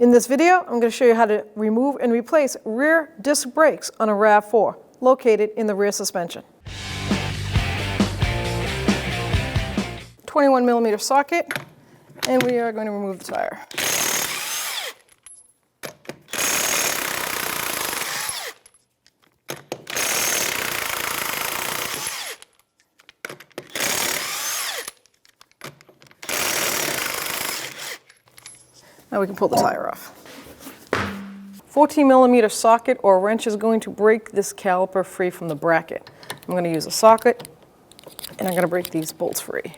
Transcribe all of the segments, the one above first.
In this video, I'm going to show you how to remove and replace rear disc brakes on a RAV4 located in the rear suspension. 21mm socket, and we are going to remove the tire. Now we can pull the tire off. 14mm socket or wrench is going to break this caliper free from the bracket. I'm going to use a socket, and I'm going to break these bolts free.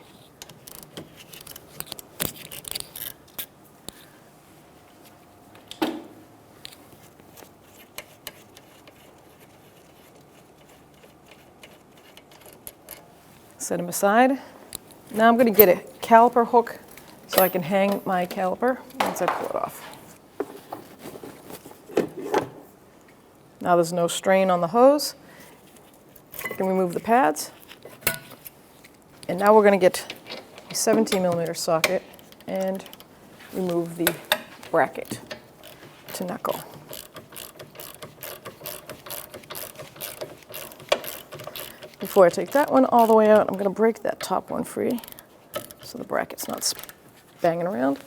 Set them aside. Now I'm going to get a caliper hook so I can hang my caliper once I pull it off. Now there's no strain on the hose. I can remove the pads. And now we're going to get a 17mm socket and remove the bracket to knuckle. Before I take that one all the way out, I'm going to break that top one free so the bracket's not banging around.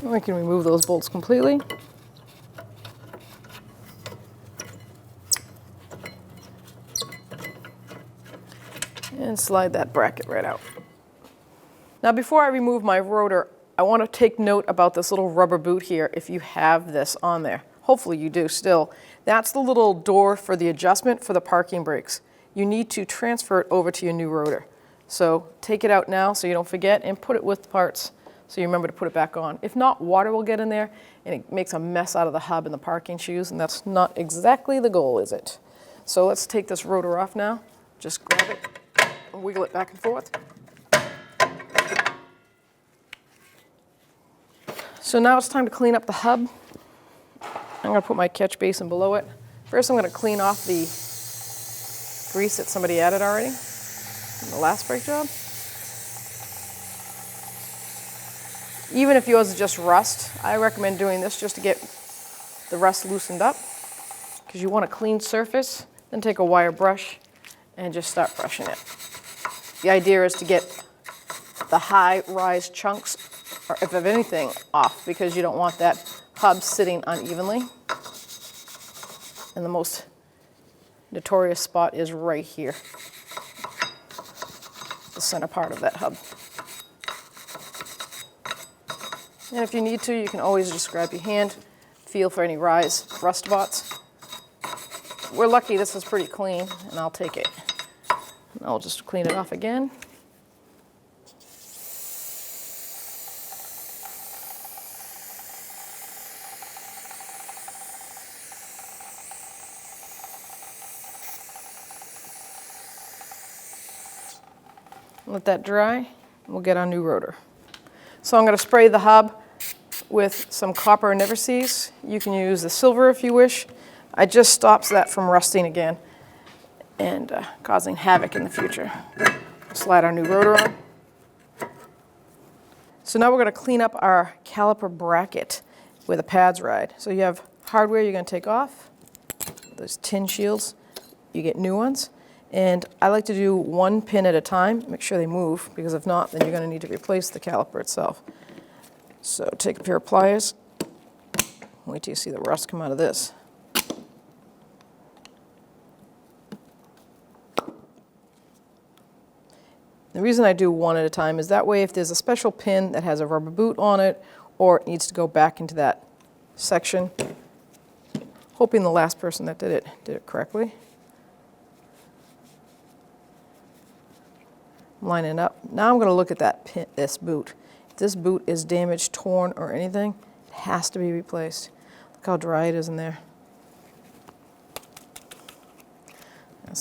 We can remove those bolts completely. And slide that bracket right out. Now before I remove my rotor, I want to take note about this little rubber boot here if you have this on there. Hopefully you do still. That's the little door for the adjustment for the parking brakes. You need to transfer it over to your new rotor. So take it out now so you don't forget, and put it with the parts so you remember to put it back on. If not, water will get in there and it makes a mess out of the hub and the parking shoes, and that's not exactly the goal, is it? So let's take this rotor off now. Just grab it and wiggle it back and forth. So now it's time to clean up the hub. I'm going to put my catch basin below it. First I'm going to clean off the grease that somebody added already in the last brake job. Even if yours is just rust, I recommend doing this just to get the rust loosened up, because you want a clean surface. Then take a wire brush and just start brushing it. The idea is to get the high-rise chunks, or if of anything, off, because you don't want that hub sitting unevenly. And the most notorious spot is right here, the center part of that hub. And if you need to, you can always just grab your hand, feel for any rust spots. We're lucky this is pretty clean, and I'll take it. And I'll just clean it off again. Let that dry, and we'll get our new rotor. So I'm going to spray the hub with some copper never seize. You can use the silver if you wish. It just stops that from rusting again and causing havoc in the future. Slide our new rotor on. So now we're going to clean up our caliper bracket where the pads ride. So you have hardware you're going to take off. Those tin shields, you get new ones. And I like to do one pin at a time, make sure they move, because if not, then you're going to need to replace the caliper itself. So take a pair of pliers, wait till you see the rust come out of this. The reason I do one at a time is that way if there's a special pin that has a rubber boot on it, or it needs to go back into that section, hoping the last person that did it correctly. Line it up. Now I'm going to look at that pin, this boot. If this boot is damaged, torn, or anything, it has to be replaced. Look how dry it is in there.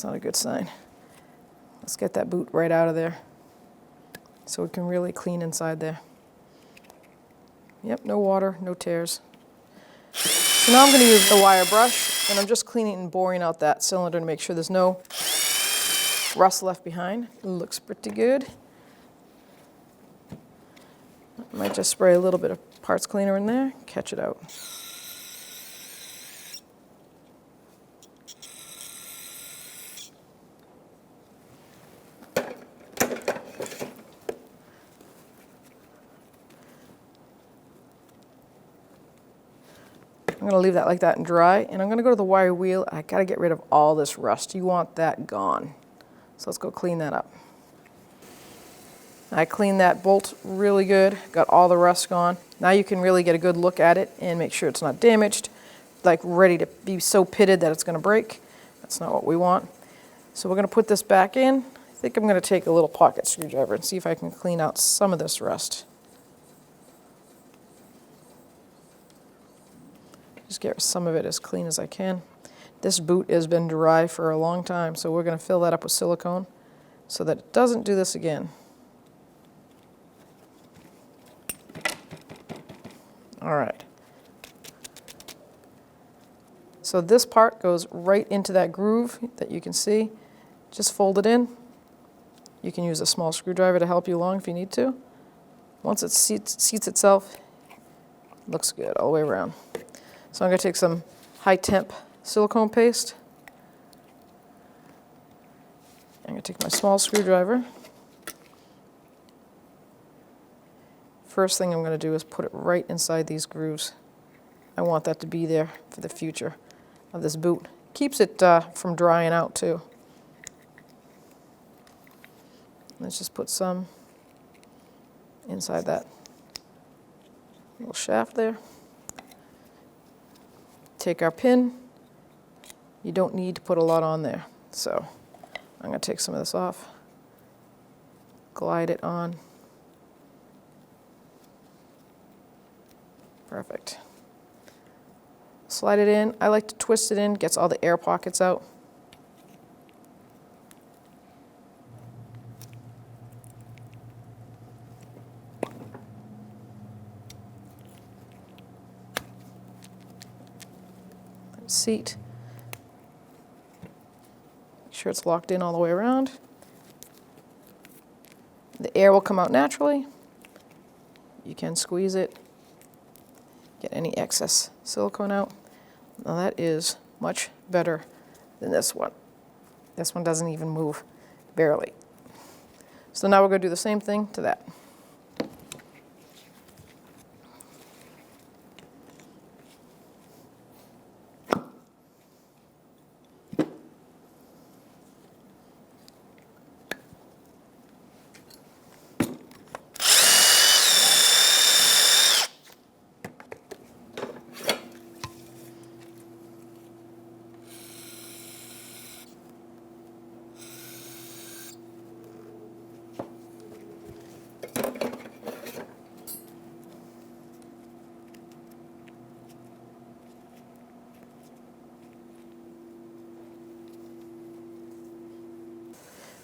That's not a good sign. Let's get that boot right out of there so we can really clean inside there. Yep, no water, no tears. So now I'm going to use the wire brush, and I'm just cleaning and boring out that cylinder to make sure there's no rust left behind. It looks pretty good. I might just spray a little bit of parts cleaner in there, catch it out. I'm going to leave that like that and dry, and I'm going to go to the wire wheel. I got to get rid of all this rust. You want that gone. So let's go clean that up. I cleaned that bolt really good, got all the rust gone. Now you can really get a good look at it and make sure it's not damaged, like ready to be so pitted that it's going to break. That's not what we want. So we're going to put this back in. I think I'm going to take a little pocket screwdriver and see if I can clean out some of this rust. Just get some of it as clean as I can. This boot has been dry for a long time, so we're going to fill that up with silicone so that it doesn't do this again. All right. So this part goes right into that groove that you can see. Just fold it in. You can use a small screwdriver to help you along if you need to. Once it seats itself, it looks good all the way around. So I'm going to take some high temp silicone paste. I'm going to take my small screwdriver. First thing I'm going to do is put it right inside these grooves. I want that to be there for the future of this boot. Keeps it from drying out too. Let's just put some inside that little shaft there. Take our pin. You don't need to put a lot on there. So I'm going to take some of this off, glide it on. Perfect. Slide it in. I like to twist it in, gets all the air pockets out. Seat. Make sure it's locked in all the way around. The air will come out naturally. You can squeeze it, get any excess silicone out. Now that is much better than this one. This one doesn't even move, barely. So now we're going to do the same thing to that.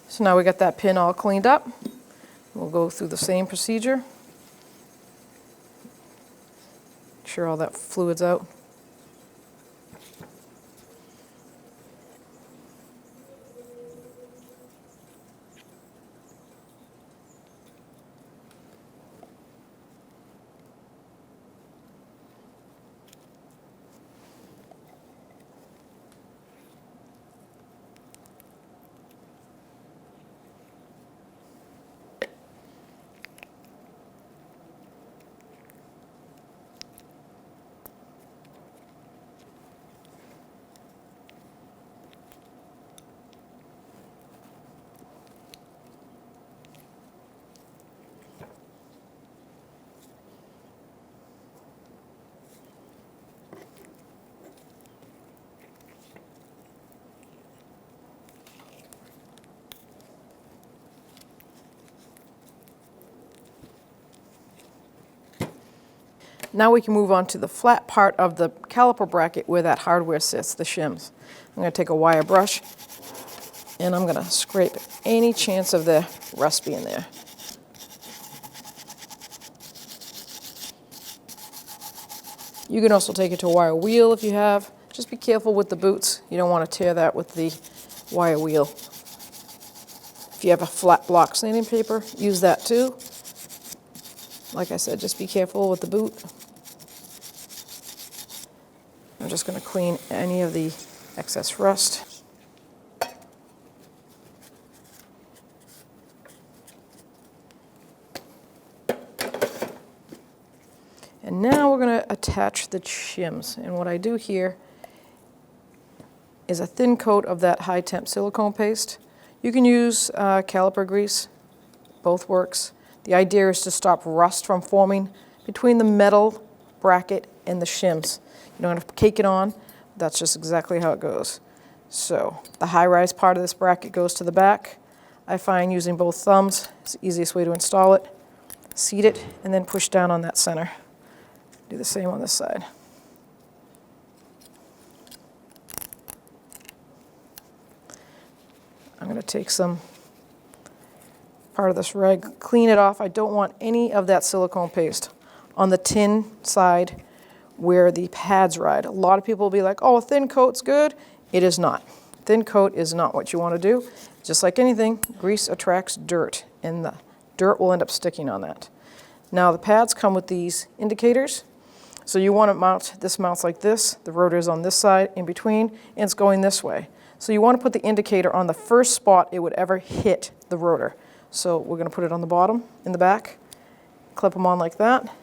So now we got that pin all cleaned up. We'll go through the same procedure. Make sure all that fluid's out. Now we can move on to the flat part of the caliper bracket where that hardware sits, the shims. I'm going to take a wire brush And I'm gonna scrape any chance of the rust being there. You can also take it to a wire wheel if you have. Just be careful with the boots. You don't want to tear that with the wire wheel. If you have a flat block sanding paper, use that too. Like I said, just be careful with the boot. I'm just going to clean any of the excess rust. And now we're going to attach the shims. And what I do here is a thin coat of that high temp silicone paste. You can use caliper grease, both works. The idea is to stop rust from forming between the metal bracket and the shims. You don't have to cake it on, that's just exactly how it goes. So the high-rise part of this bracket goes to the back. I find using both thumbs is the easiest way to install it. Seat it and then push down on that center. Do the same on this side. I'm going to take some part of this rag, clean it off. I don't want any of that silicone paste on the tin side where the pads ride. A lot of people will be like, oh, a thin coat's good. It is not. Thin coat is not what you want to do. Just like anything, grease attracts dirt, and the dirt will end up sticking on that. Now the pads come with these indicators. So you want to mount, this mounts like this, the rotor is on this side in between, and it's going this way. So you want to put the indicator on the first spot it would ever hit the rotor. So we're going to put it on the bottom, in the back, clip them on like that.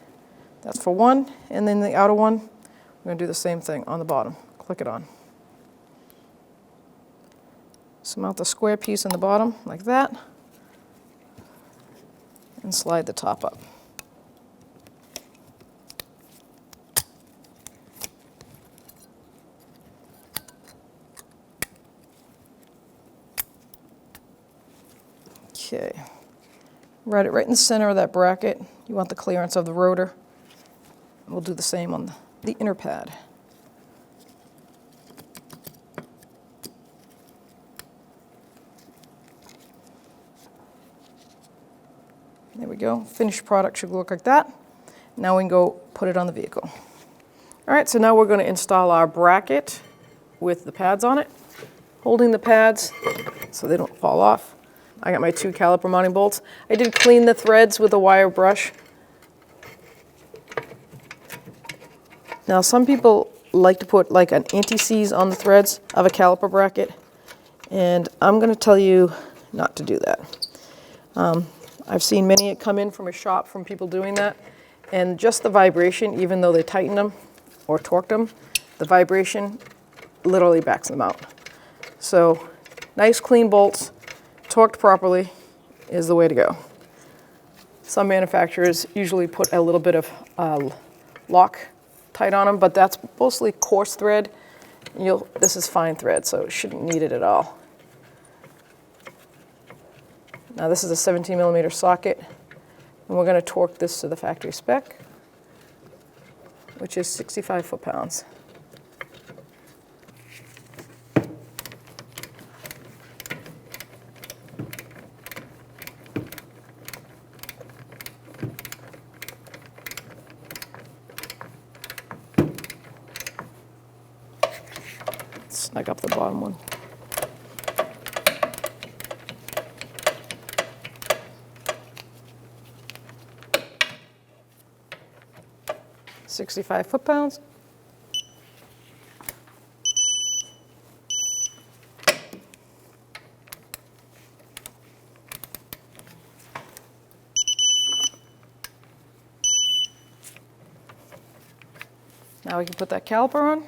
That's for one, and then the outer one, we're going to do the same thing on the bottom. Click it on. So mount the square piece in the bottom like that, and slide the top up. Okay, right it right in the center of that bracket. You want the clearance of the rotor. We'll do the same on the inner pad. There we go. Finished product should look like that. Now we can go put it on the vehicle. All right, so now we're going to install our bracket with the pads on it, holding the pads so they don't fall off. I got my 2 caliper mounting bolts. I did clean the threads with a wire brush. Now some people like to put like an anti-seize on the threads of a caliper bracket, and I'm going to tell you not to do that. I've seen many come in from a shop from people doing that, and just the vibration, even though they tightened them or torqued them, the vibration literally backs them out. So nice clean bolts, torqued properly is the way to go. Some manufacturers usually put a little bit of Loctite on them, but that's mostly coarse thread. This is fine thread, so it shouldn't need it at all. Now this is a 17mm socket, and we're going to torque this to the factory spec, which is 65 foot-pounds. Snug up the bottom one. $65 foot-pounds. Now we can put that caliper on.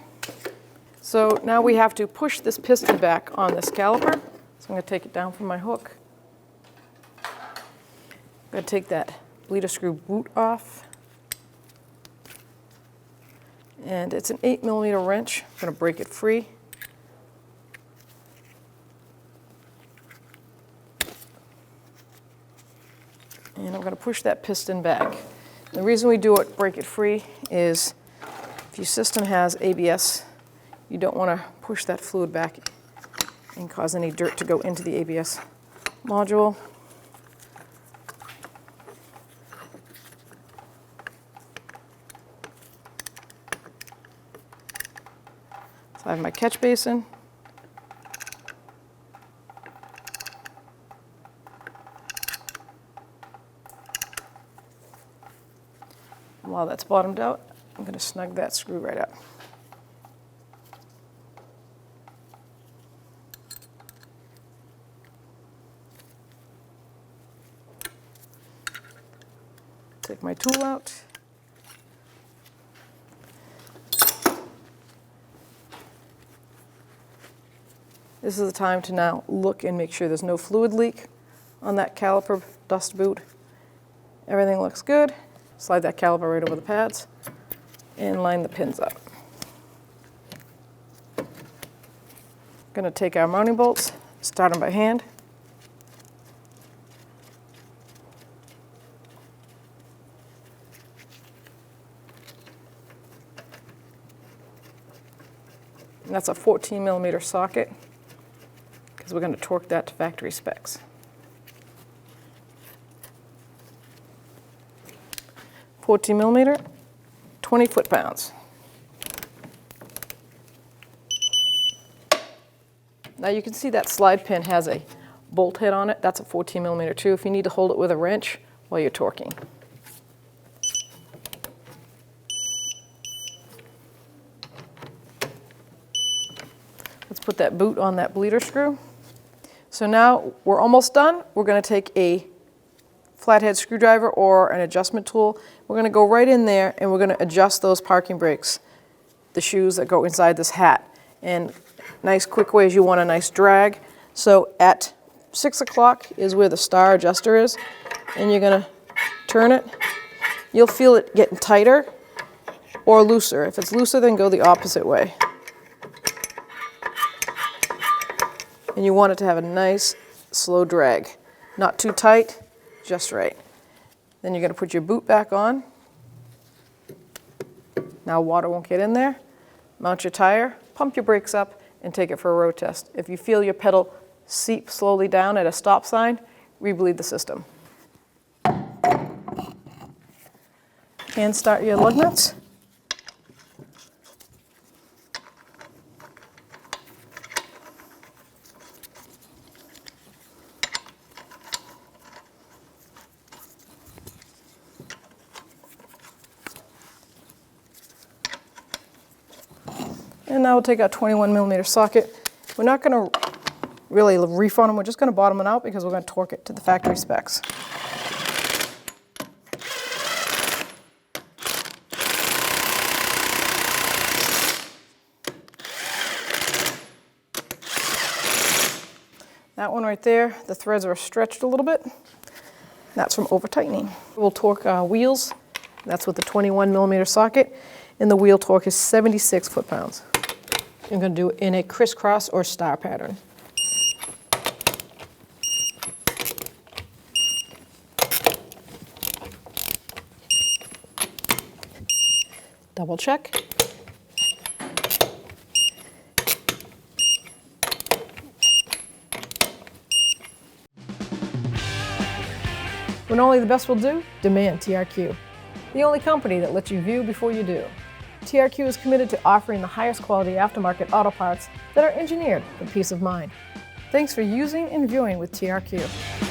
So now we have to push this piston back on this caliper. So I'm going to take it down from my hook. I'm going to take that bleeder screw boot off. And it's an 8mm wrench. I'm going to break it free. And I'm going to push that piston back. The reason we do it, break it free, is if your system has ABS, you don't want to push that fluid back and cause any dirt to go into the ABS module. So I have my catch basin. While that's bottomed out, I'm going to snug that screw right up. Take my tool out. This is the time to now look and make sure there's no fluid leak on that caliper dust boot. Everything looks good. Slide that caliper right over the pads and line the pins up. Going to take our mounting bolts, start them by hand. And that's a 14mm socket because we're going to torque that to factory specs. 14mm, 20 foot-pounds. Now you can see that slide pin has a bolt head on it. That's a 14mm too, if you need to hold it with a wrench while you're torquing. Let's put that boot on that bleeder screw. So now we're almost done. We're going to take a flathead screwdriver or an adjustment tool. We're going to go right in there and we're going to adjust those parking brakes, the shoes that go inside this hat. And nice quick way is you want a nice drag. So at 6 o'clock is where the star adjuster is, and you're going to turn it. You'll feel it getting tighter or looser. If it's looser, then go the opposite way. And you want it to have a nice slow drag. Not too tight, just right. Then you're going to put your boot back on. Now water won't get in there. Mount your tire, pump your brakes up, and take it for a road test. If you feel your pedal seep slowly down at a stop sign, rebleed the system. Hand start your lug nuts. And now we'll take our 21mm socket. We're not going to really reef on them, we're just going to bottom it out because we're going to torque it to the factory specs. That one right there, the threads are stretched a little bit. That's from over tightening. We'll torque our wheels. That's with the 21mm socket. And the wheel torque is 76 foot-pounds. I'm going to do it in a crisscross or star pattern. Double check. When only the best will do, demand TRQ. The only company that lets you view before you do. TRQ is committed to offering the highest quality aftermarket auto parts that are engineered for peace of mind. Thanks for using and viewing with TRQ.